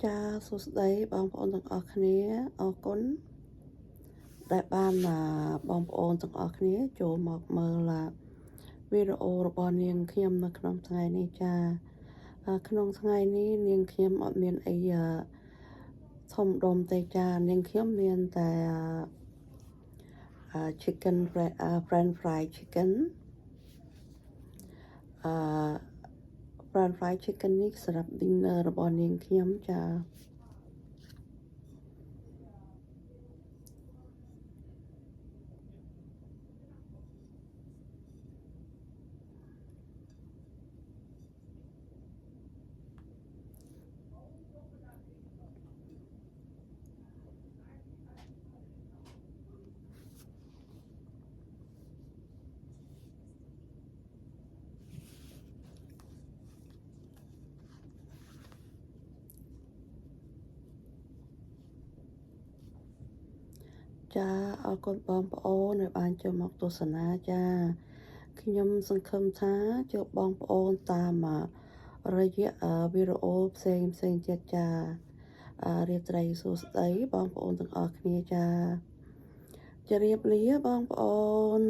ចាសួស្តីបងប្អូនទាំងអស់គ្នាអរគុណដែលបានបងប្អូនទាំងអស់គ្នាចូលមកមើលវីដេអូរបស់នាងខ្ញុំនៅក្នុងថ្ងៃនេះចាក្នុងថ្ងៃនេះនាងខ្ញុំអត់មានអីធំដុំទេចានាងខ្ញុំមានតែ chicken french fry chicken french fry chicken នេះសម្រាប់ dinner របស់នាងខ្ញុំចា ចាអរគុណបងប្អូនដែលបានចូលមកទស្សនាចាខ្ញុំសង្ឃឹមថាជួបបងប្អូនតាមរយៈវីដេអូផ្សេងទៀតចារាត្រីសួស្តីបងប្អូនទាំងអស់គ្នាចាជម្រាបលាបងប្អូន